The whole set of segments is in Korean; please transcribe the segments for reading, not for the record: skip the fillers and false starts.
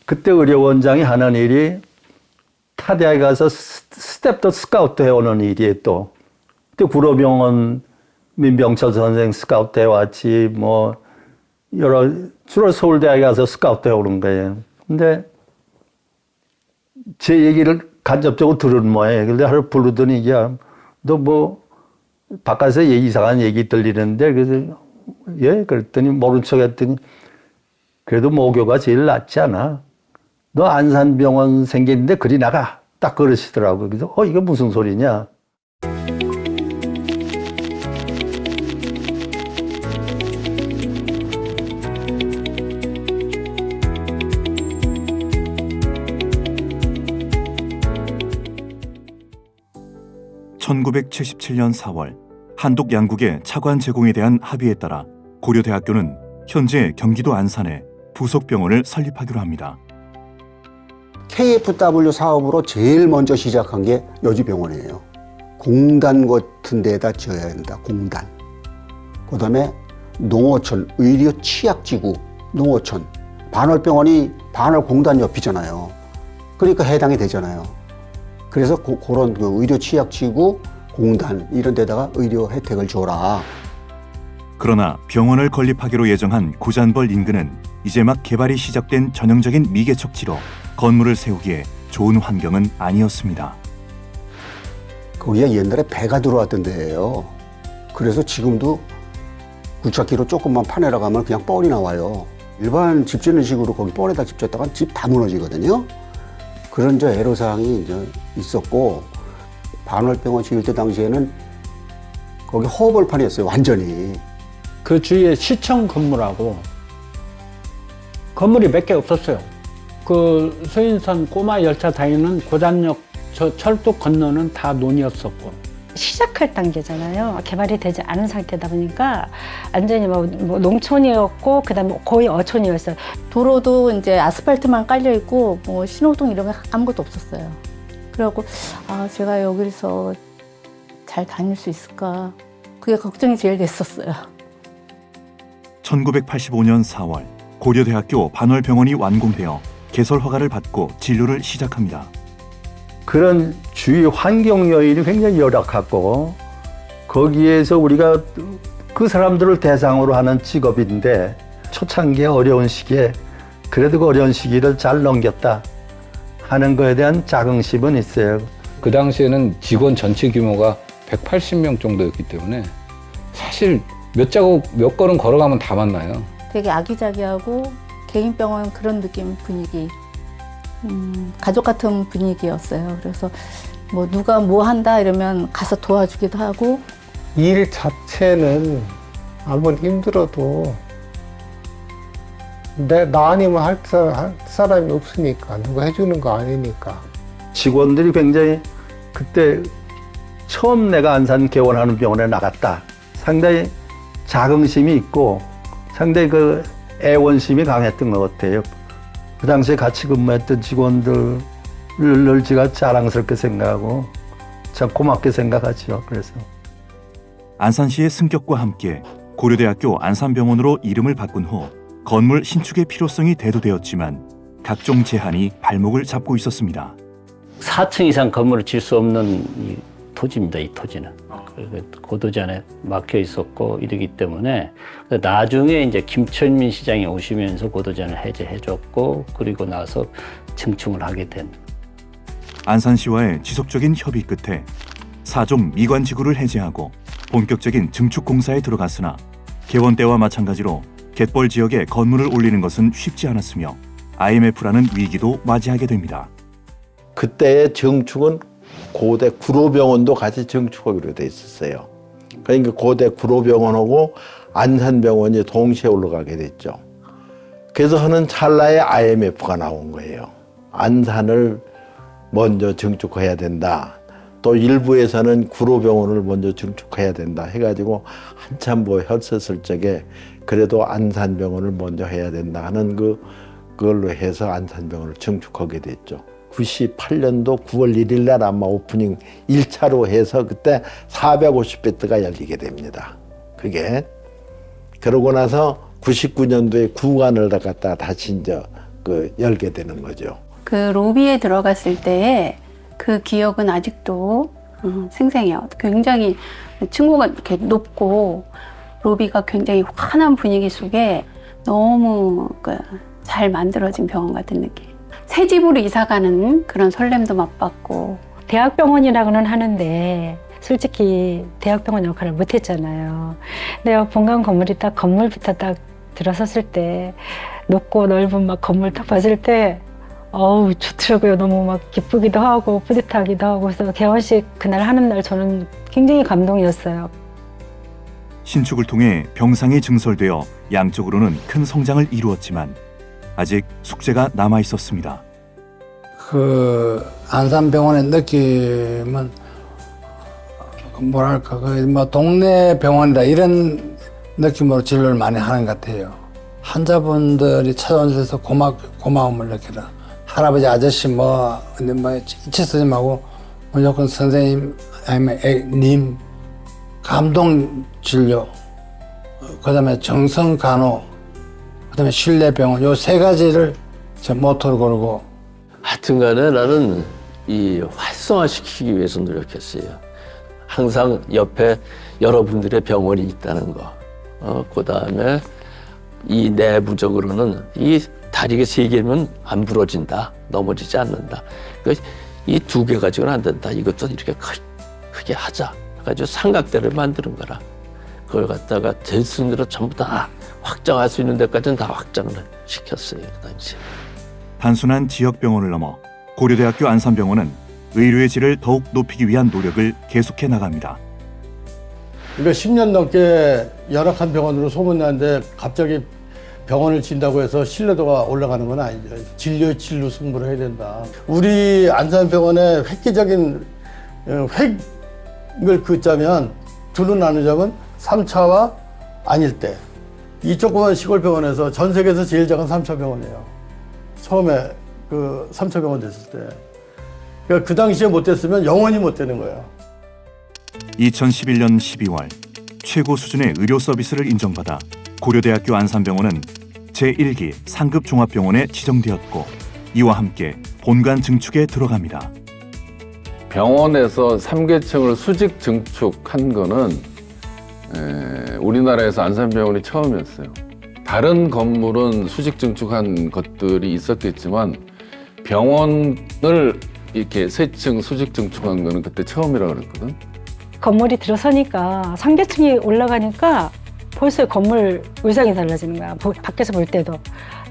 그때 의료원장이 하는 일이 타대에 가서 스텝도 스카우트 해오는 일이에요 또. 그때 구로병원 민병철 선생 스카우트 해왔지 뭐 주로 서울대학에 가서 스카우트 해오는 거예요. 근데 제 얘기를 간접적으로 들은 모양이에요. 근데 하루 부르더니 야, 너 뭐 바깥에서 이상한 얘기 들리는데 그래서 예? 그랬더니 모른 척 했더니 그래도 모교가 제일 낫지 않아? 너 안산병원 생기는데 그리 나가. 딱 그러시더라고요. 그래서 이게 무슨 소리냐? (1977년 4월) 한독 양국의 차관 제공에 대한 합의에 따라 고려대학교는 현재 경기도 안산에 부속병원을 설립하기로 합니다. KFW 사업으로 제일 먼저 시작한 게 여주병원이에요. 공단 같은 데다 지어야 된다. 공단. 그다음에 농어촌, 의료치약지구, 농어촌. 반월병원이 반월공단 옆이잖아요. 그러니까 해당이 되잖아요. 그래서 그런 의료치약지구, 공단 이런 데다가 의료 혜택을 줘라. 그러나 병원을 건립하기로 예정한 고잔벌 인근은 이제 막 개발이 시작된 전형적인 미개척지로 건물을 세우기에 좋은 환경은 아니었습니다. 거기가 옛날에 배가 들어왔던 데예요. 그래서 지금도 굴착기로 조금만 파내러 가면 그냥 뻘이 나와요. 일반 집 짓는 식으로 거기 뻘에다 집 짓다가 집 다 무너지거든요. 그런 애로사항이 이제 있었고, 반월병원 지을 때 당시에는 거기 허벌판이었어요, 완전히. 그 주위에 시청 건물하고 건물이 몇 개 없었어요. 그 수인선 꼬마 열차 다니는 고잔역 저 철도 건너는 다 논이었었고. 시작할 단계잖아요. 개발이 되지 않은 상태다 보니까 완전히 뭐 농촌이었고 그다음에 거의 어촌이었어요. 도로도 이제 아스팔트만 깔려 있고 뭐 신호등 이런 게 아무것도 없었어요. 그래갖고 제가 여기서 잘 다닐 수 있을까? 그게 걱정이 제일 됐었어요. 1985년 4월 고려대학교 반월병원이 완공되어 개설 허가를 받고 진료를 시작합니다. 그런 주위 환경 요인이 굉장히 열악하고 거기에서 우리가 그 사람들을 대상으로 하는 직업인데 초창기에 어려운 시기에 그래도 그 어려운 시기를 잘 넘겼다 하는 거에 대한 자긍심은 있어요. 그 당시에는 직원 전체 규모가 180명 정도였기 때문에 사실 몇 걸음 걸어가면 다 만나요. 되게 아기자기하고 개인 병원 그런 느낌 분위기, 가족 같은 분위기였어요. 그래서 뭐 누가 뭐 한다 이러면 가서 도와주기도 하고. 일 자체는 아무리 힘들어도 나 아니면 할 사람이 없으니까, 누가 해주는 거 아니니까. 직원들이 굉장히 그때 처음 내가 안산 개원하는 병원에 나갔다. 상당히 자긍심이 있고 상당히 그 애원심이 강했던 것 같아요. 그 당시에 같이 근무했던 직원들을 늘 제가 자랑스럽게 생각하고 참 고맙게 생각하죠. 그래서 안산시의 승격과 함께 고려대학교 안산병원으로 이름을 바꾼 후 건물 신축의 필요성이 대두되었지만 각종 제한이 발목을 잡고 있었습니다. 4층 이상 건물을 질 수 없는 이 토지입니다. 이 토지는. 고도지 안에 막혀 있었고 이러기 때문에 나중에 이제 김천민 시장이 오시면서 고도지안을 해제해줬고 그리고 나서 증축을 하게 된. 안산시와의 지속적인 협의 끝에 4종 미관지구를 해제하고 본격적인 증축 공사에 들어갔으나 개원 때와 마찬가지로 갯벌 지역에 건물을 올리는 것은 쉽지 않았으며 IMF라는 위기도 맞이하게 됩니다. 그때의 증축은 고대 구로병원도 같이 증축하기로 돼 있었어요. 그러니까 고대 구로병원하고 안산병원이 동시에 올라가게 됐죠. 그래서 하는 찰나에 IMF가 나온 거예요. 안산을 먼저 증축해야 된다. 또 일부에서는 구로병원을 먼저 증축해야 된다 해가지고 한참 했었을 적에 그래도 안산병원을 먼저 해야 된다 하는 그걸로 해서 안산병원을 증축하게 됐죠. 98년도 9월 1일 날 아마 오프닝 1차로 해서 그때 450베드가 열리게 됩니다. 그게. 그러고 나서 99년도에 구간을 갖다 다시 이제 열게 되는 거죠. 그 로비에 들어갔을 때의 그 기억은 아직도 생생해요. 굉장히 층고가 이렇게 높고 로비가 굉장히 환한 분위기 속에 너무 잘 만들어진 병원 같은 느낌. 새 집으로 이사 가는 그런 설렘도 맛봤고. 대학병원이라고는 하는데 솔직히 대학병원 역할을 못했잖아요. 내가 본관 건물이 딱 건물부터 딱 들어섰을 때 높고 넓은 막 건물 딱 봤을 때 어우 좋더라고요. 너무 막 기쁘기도 하고 뿌듯하기도 하고 그래서 개원식 그날 하는 날 저는 굉장히 감동이었어요. 신축을 통해 병상이 증설되어 양적으로는 큰 성장을 이루었지만 아직 숙제가 남아 있었습니다. 그 안산병원의 느낌은 뭐랄까 뭐 동네 병원이다 이런 느낌으로 진료를 많이 하는 것 같아요. 환자분들이 찾아오셔서 고마움을 느끼라. 할아버지 아저씨 근데 이치 쓰지 말고 무조건 선생님 아니면 님 감동 진료, 그다음에 정성 간호, 그다음에 신뢰 병원 요 세 가지를 제 모토로 걸고. 하여튼간에 나는 이 활성화시키기 위해서 노력했어요. 항상 옆에 여러분들의 병원이 있다는 거. 그다음에 이 내부적으로는 이 다리가 세 개면 안 부러진다, 넘어지지 않는다. 이 두 개 가지고는 안 된다. 이것도 이렇게 크게 하자. 가지고 삼각대를 만드는 거라. 그걸 갖다가 될 수 있는 대로 전부 다 확장할 수 있는 데까지는 다 확장을 시켰어요. 그 당시에. 단순한 지역병원을 넘어 고려대학교 안산병원은 의료의 질을 더욱 높이기 위한 노력을 계속해 나갑니다. 그러니까 10년 넘게 열악한 병원으로 소문나는데 갑자기 병원을 진다고 해서 신뢰도가 올라가는 건 아니죠. 진료의 질로 승부를 해야 된다. 우리 안산병원의 획기적인 획을 긋자면 둘로 나누자면 3차와 아닐 때. 이 조그만 시골병원에서 전 세계에서 제일 작은 3차 병원이에요. 처음에 그 3차 병원 됐을 때. 그러니까 그 당시에 못 됐으면 영원히 못 되는 거예요. 2011년 12월 최고 수준의 의료 서비스를 인정받아 고려대학교 안산병원은 제1기 상급 종합병원에 지정되었고 이와 함께 본관 증축에 들어갑니다. 병원에서 3계층을 수직 증축한 거는 우리나라에서 안산병원이 처음이었어요. 다른 건물은 수직 증축한 것들이 있었겠지만 병원을 이렇게 세 층 수직 증축한 거는 그때 처음이라고 그랬거든. 건물이 들어서니까 상계층이 올라가니까 벌써 건물 의상이 달라지는 거야. 밖에서 볼 때도.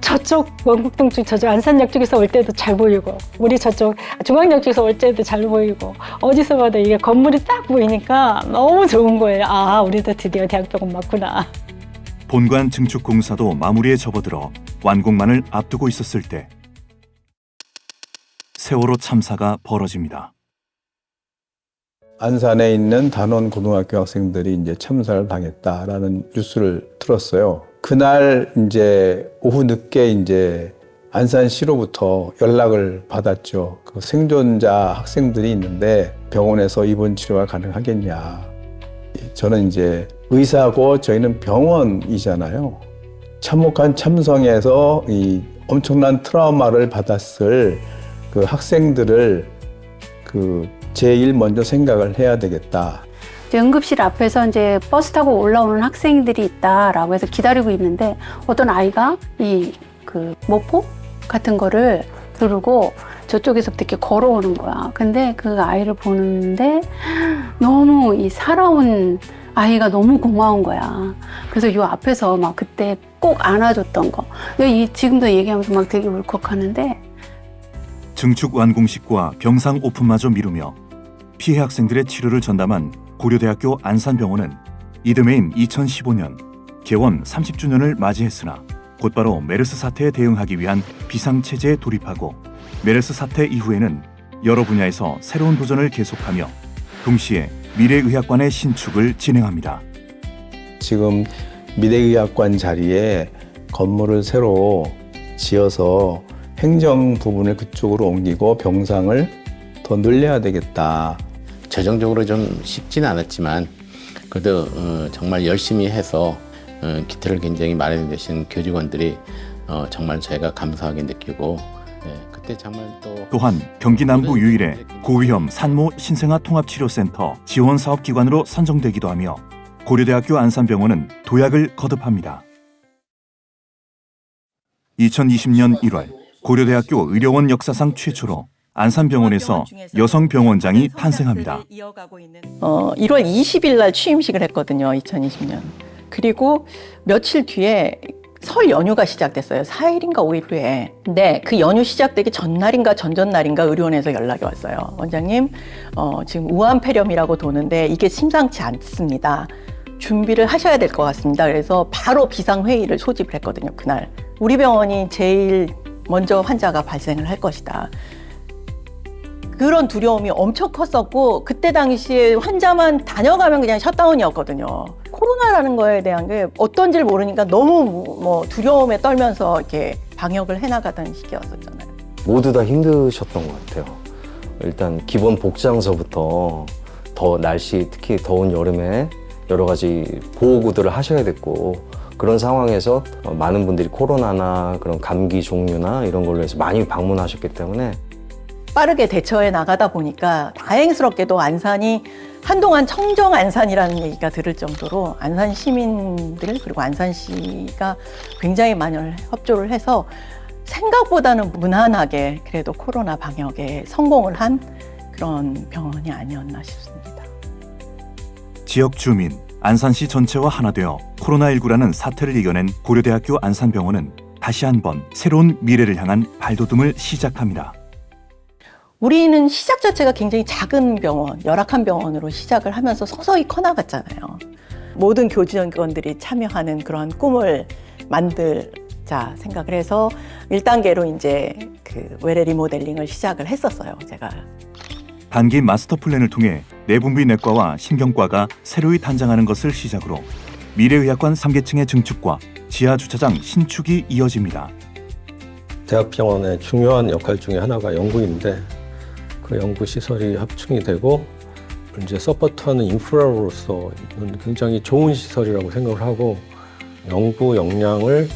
저쪽 원국동 쪽, 저쪽 안산역 쪽에서 올 때도 잘 보이고 우리 저쪽 중앙역 쪽에서 올 때도 잘 보이고 어디서 봐도 이게 건물이 딱 보이니까 너무 좋은 거예요. 아, 우리도 드디어 대학병원 맞구나. 본관 증축 공사도 마무리에 접어들어 완공만을 앞두고 있었을 때 세월호 참사가 벌어집니다. 안산에 있는 단원 고등학교 학생들이 이제 참사를 당했다라는 뉴스를 들었어요. 그날 이제 오후 늦게 이제 안산시로부터 연락을 받았죠. 그 생존자 학생들이 있는데 병원에서 입원 치료가 가능하겠냐. 저는 이제 의사고 저희는 병원이잖아요. 참혹한 참성에서 이 엄청난 트라우마를 받았을 그 학생들을 제일 먼저 생각을 해야 되겠다. 응급실 앞에서 이제 버스 타고 올라오는 학생들이 있다라고 해서 기다리고 있는데 어떤 아이가 모포 같은 거를 두르고 저쪽에서부터 이렇게 걸어오는 거야. 근데 그 아이를 보는데 너무 이 살아온 아이가 너무 고마운 거야. 그래서 이 앞에서 막 그때 꼭 안아줬던 거. 지금도 얘기하면서 막 되게 울컥하는데. 증축 완공식과 병상 오픈마저 미루며 피해 학생들의 치료를 전담한 고려대학교 안산병원은 이듬해인 2015년 개원 30주년을 맞이했으나 곧바로 메르스 사태에 대응하기 위한 비상체제에 돌입하고 메르스 사태 이후에는 여러 분야에서 새로운 도전을 계속하며 동시에 미래의학관의 신축을 진행합니다. 지금 미래의학관 자리에 건물을 새로 지어서 행정 부분을 그쪽으로 옮기고 병상을 더 늘려야 되겠다. 재정적으로 좀 쉽지는 않았지만 그래도 정말 열심히 해서 기틀을 굉장히 마련해 주신 교직원들이 정말 제가 감사하게 느끼고 그때 정말 또한 경기 남부 유일의 고위험 산모 신생아 통합치료센터 지원 사업 기관으로 선정되기도 하며 고려대학교 안산병원은 도약을 거듭합니다. 2020년 1월 고려대학교 의료원 역사상 최초로 안산병원에서 여성 병원장이 탄생합니다. 1월 20일 날 취임식을 했거든요. 2020년. 그리고 며칠 뒤에 설 연휴가 시작됐어요. 4일인가 5일 후에. 근데 그 연휴 시작되기 전날인가 전전날인가 의료원에서 연락이 왔어요. 원장님, 지금 우한폐렴이라고 도는데 이게 심상치 않습니다. 준비를 하셔야 될 것 같습니다. 그래서 바로 비상회의를 소집을 했거든요. 그날. 우리 병원이 제일 먼저 환자가 발생을 할 것이다. 그런 두려움이 엄청 컸었고 그때 당시에 환자만 다녀가면 그냥 셧다운이었거든요. 코로나라는 거에 대한 게 어떤지를 모르니까 너무 두려움에 떨면서 이렇게 방역을 해나가던 시기였었잖아요. 모두 다 힘드셨던 것 같아요. 일단 기본 복장서부터 더 날씨, 특히 더운 여름에 여러 가지 보호구들을 하셔야 됐고 그런 상황에서 많은 분들이 코로나나 그런 감기 종류나 이런 걸로 해서 많이 방문하셨기 때문에 빠르게 대처해 나가다 보니까 다행스럽게도 안산이 한동안 청정 안산이라는 얘기가 들을 정도로 안산 시민들 그리고 안산시가 굉장히 많은 협조를 해서 생각보다는 무난하게 그래도 코로나 방역에 성공을 한 그런 병원이 아니었나 싶습니다. 지역 주민, 안산시 전체와 하나 되어 코로나19라는 사태를 이겨낸 고려대학교 안산병원은 다시 한번 새로운 미래를 향한 발돋움을 시작합니다. 우리는 시작 자체가 굉장히 작은 병원, 열악한 병원으로 시작을 하면서 서서히 커나갔잖아요. 모든 교직원들이 참여하는 그런 꿈을 만들자 생각을 해서 1단계로 이제 그 외래 리모델링을 시작을 했었어요, 제가. 단기 마스터 플랜을 통해 내분비내과와 신경과가 새로이 단장하는 것을 시작으로 미래의학관 3계층의 증축과 지하주차장 신축이 이어집니다. 대학병원의 중요한 역할 중에 하나가 연구인데 그 연구 시설이 합충이 되고 이제 서포트하는 인프라로서 굉장히 좋은 시설이라고 생각을 하고 연구 역량을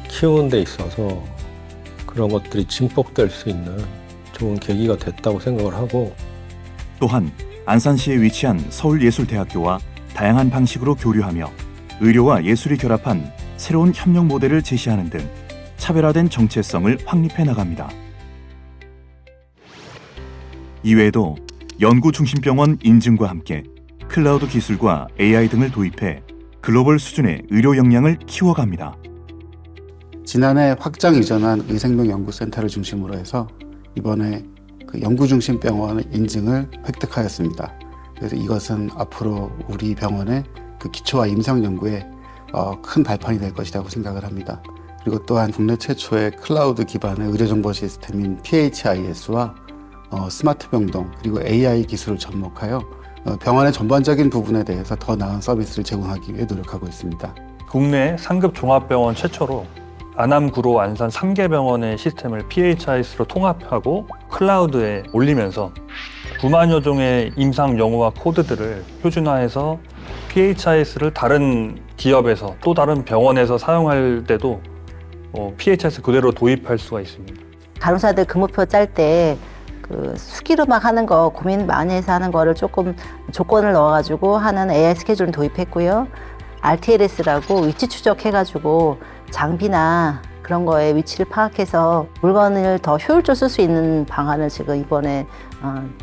키우는 데 있어서 그런 것들이 증폭될 수 있는 좋은 계기가 됐다고 생각을 하고 또한 안산시에 위치한 서울예술대학교와 다양한 방식으로 교류하며 의료와 예술이 결합한 새로운 협력 모델을 제시하는 등 차별화된 정체성을 확립해 나갑니다. 이외에도 연구중심병원 인증과 함께 클라우드 기술과 AI 등을 도입해 글로벌 수준의 의료 역량을 키워갑니다. 지난해 확장 이전한 의생명연구센터를 중심으로 해서 이번에 그 연구중심병원 인증을 획득하였습니다. 그래서 이것은 앞으로 우리 병원의 그 기초와 임상 연구에 큰 발판이 될 것이라고 생각을 합니다. 그리고 또한 국내 최초의 클라우드 기반의 의료정보 시스템인 PHIS와 스마트 병동 그리고 AI 기술을 접목하여 병원의 전반적인 부분에 대해서 더 나은 서비스를 제공하기 위해 노력하고 있습니다. 국내 상급 종합병원 최초로 안암구로 안산 3개 병원의 시스템을 PHIS로 통합하고 클라우드에 올리면서 9만여 종의 임상 용어와 코드들을 표준화해서 PHIS를 다른 기업에서 또 다른 병원에서 사용할 때도 PHIS 그대로 도입할 수가 있습니다. 간호사들 근무표 짤 때 그 수기로 막 하는 거 고민 많이 해서 하는 거를 조금 조건을 넣어가지고 하는 AI 스케줄을 도입했고요. RTLS라고 위치 추적해가지고 장비나 그런 거에 위치를 파악해서 물건을 더 효율적으로 쓸 수 있는 방안을 지금 이번에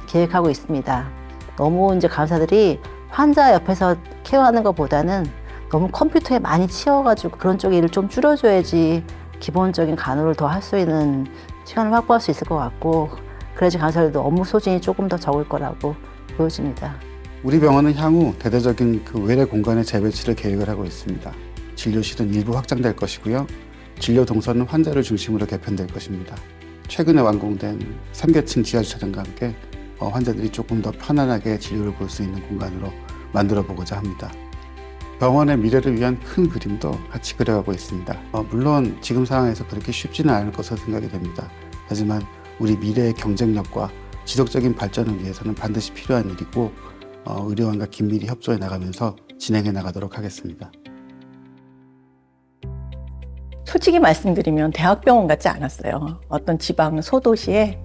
계획하고 있습니다. 너무 이제 간호사들이 환자 옆에서 케어하는 것보다는 너무 컴퓨터에 많이 치여가지고 그런 쪽 일을 좀 줄여줘야지 기본적인 간호를 더 할 수 있는 시간을 확보할 수 있을 것 같고 그래야지 간호사들도 업무 소진이 조금 더 적을 거라고 보여집니다. 우리 병원은 향후 대대적인 그 외래 공간의 재배치를 계획을 하고 있습니다. 진료실은 일부 확장될 것이고요. 진료 동선은 환자를 중심으로 개편될 것입니다. 최근에 완공된 3계층 지하주차장과 함께 환자들이 조금 더 편안하게 진료를 볼 수 있는 공간으로 만들어 보고자 합니다. 병원의 미래를 위한 큰 그림도 같이 그려가고 있습니다. 물론 지금 상황에서 그렇게 쉽지는 않을 것으로 생각이 됩니다. 하지만 우리 미래의 경쟁력과 지속적인 발전을 위해서는 반드시 필요한 일이고 의료원과 긴밀히 협조해 나가면서 진행해 나가도록 하겠습니다. 솔직히 말씀드리면 대학병원 같지 않았어요. 어떤 지방 소도시에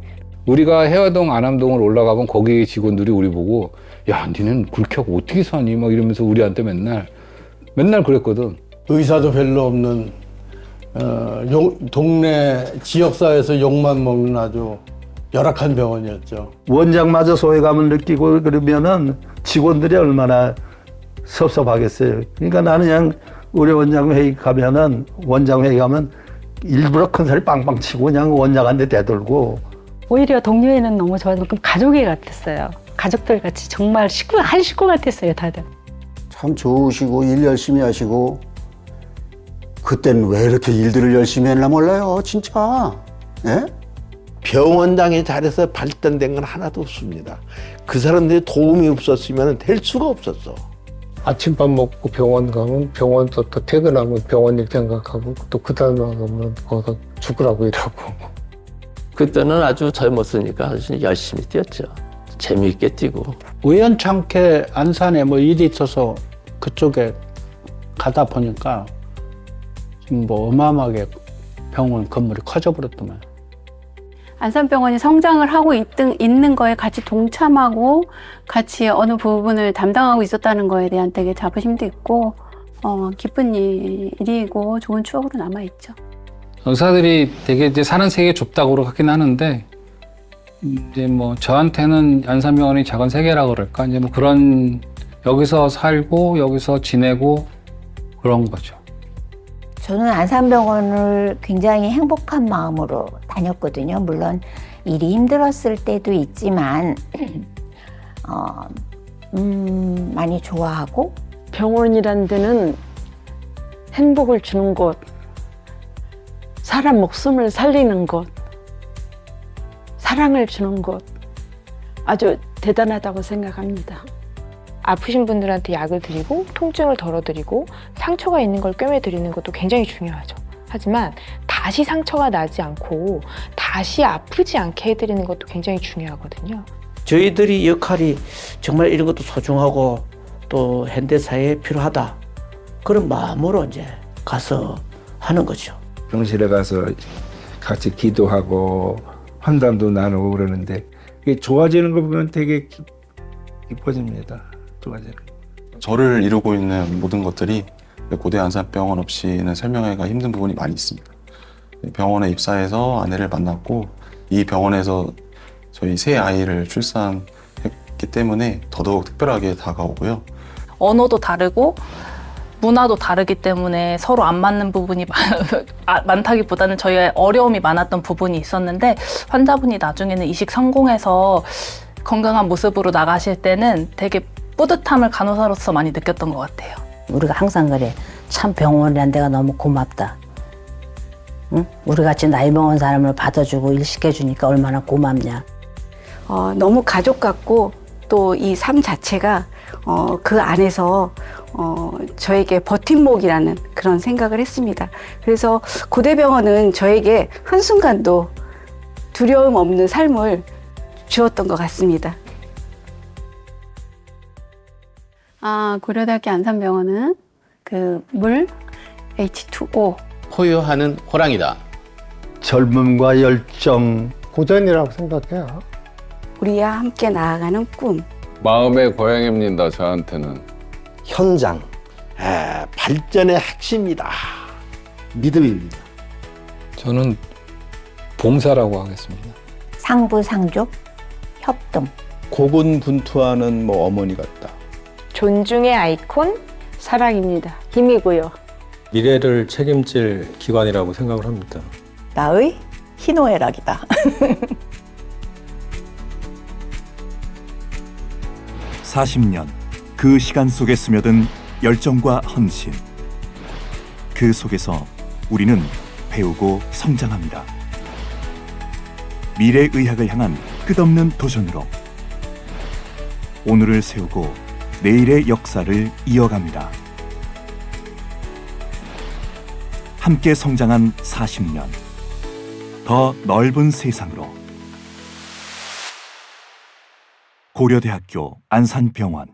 우리가 해화동 안암동을 올라가면 거기 직원들이 우리 보고 야 니는 굴켜고 어떻게 사니 막 이러면서 우리한테 맨날 그랬거든. 의사도 별로 없는 동네 지역사회에서 욕만 먹는 아주 열악한 병원이었죠. 원장마저 소외감을 느끼고 그러면은 직원들이 얼마나 섭섭하겠어요. 그러니까 나는 그냥 의료원장 회의 가면은 원장 회의 가면 일부러 큰 소리 빵빵 치고 그냥 원장한테 대들고. 오히려 동료애는 너무 좋아서 가족애 같았어요. 가족들 같이 정말 한 식구 같았어요, 다들. 참 좋으시고 일 열심히 하시고 그때는 왜 이렇게 일들을 열심히 했나 몰라요, 진짜. 예? 병원장이 잘해서 발전된 건 하나도 없습니다. 그 사람들이 도움이 없었으면 될 수가 없었어. 아침밥 먹고 병원 가면 병원 또 퇴근하면 병원 일 생각하고 또 그 다음에 가면 거기서 죽으라고 일하고. 그때는 아주 젊었으니까 아주 열심히 뛰었죠. 재미있게 뛰고. 우연찮게 안산에 뭐 일이 있어서 그쪽에 가다 보니까 지금 뭐 어마어마하게 병원 건물이 커져버렸더만. 안산병원이 성장을 하고 있는 거에 같이 동참하고 같이 어느 부분을 담당하고 있었다는 거에 대한 되게 자부심도 있고 기쁜 일이고 좋은 추억으로 남아있죠. 의사들이 되게 이제 사는 세계 좁다고 하긴 하는데 이제 뭐 저한테는 안산병원이 작은 세계라고 그럴까 이제 뭐 그런 여기서 살고 여기서 지내고 그런 거죠. 저는 안산병원을 굉장히 행복한 마음으로 다녔거든요. 물론 일이 힘들었을 때도 있지만 많이 좋아하고. 병원이란 데는 행복을 주는 곳, 사람 목숨을 살리는 곳, 사랑을 주는 곳, 아주 대단하다고 생각합니다. 아프신 분들한테 약을 드리고 통증을 덜어드리고 상처가 있는 걸 꿰매드리는 것도 굉장히 중요하죠. 하지만 다시 상처가 나지 않고 다시 아프지 않게 해드리는 것도 굉장히 중요하거든요. 저희들이 역할이 정말 이런 것도 소중하고 또 현대사회에 필요하다. 그런 마음으로 이제 가서 하는 거죠. 병실에 가서 같이 기도하고 환담도 나누고 그러는데 이게 좋아지는 거 보면 되게 기뻐집니다. 좋아지는 거. 저를 이루고 있는 모든 것들이 고대 안산병원 없이는 설명하기가 힘든 부분이 많이 있습니다. 병원에 입사해서 아내를 만났고 이 병원에서 저희 새 아이를 출산했기 때문에 더더욱 특별하게 다가오고요. 언어도 다르고 문화도 다르기 때문에 서로 안 맞는 부분이 많다기보다는 저희의 어려움이 많았던 부분이 있었는데 환자분이 나중에는 이식 성공해서 건강한 모습으로 나가실 때는 되게 뿌듯함을 간호사로서 많이 느꼈던 것 같아요. 우리가 항상 그래. 참 병원이란 데가 너무 고맙다. 응? 우리 같이 나이 먹은 사람을 받아주고 일 시켜주니까 얼마나 고맙냐. 너무 가족 같고 또 이 삶 자체가 그 안에서 저에게 버팀목이라는 그런 생각을 했습니다. 그래서 고대병원은 저에게 한순간도 두려움 없는 삶을 주었던 것 같습니다. 고려대학교 안산병원은 그 물, H2O 포효하는 호랑이다. 젊음과 열정. 고전이라고 생각해요. 우리와 함께 나아가는 꿈. 마음의 고향입니다. 저한테는. 현장. 발전의 핵심이다. 믿음입니다. 저는 봉사라고 하겠습니다. 상부상조, 협동. 고군분투하는 뭐 어머니 같다. 존중의 아이콘, 사랑입니다. 힘이고요. 미래를 책임질 기관이라고 생각을 합니다. 나의 희노애락이다. (40년) 그 시간 속에 스며든 열정과 헌신. 그 속에서 우리는 배우고 성장합니다. 미래의학을 향한 끝없는 도전으로 오늘을 세우고 내일의 역사를 이어갑니다. 함께 성장한 40년. 더 넓은 세상으로. 고려대학교 안산병원.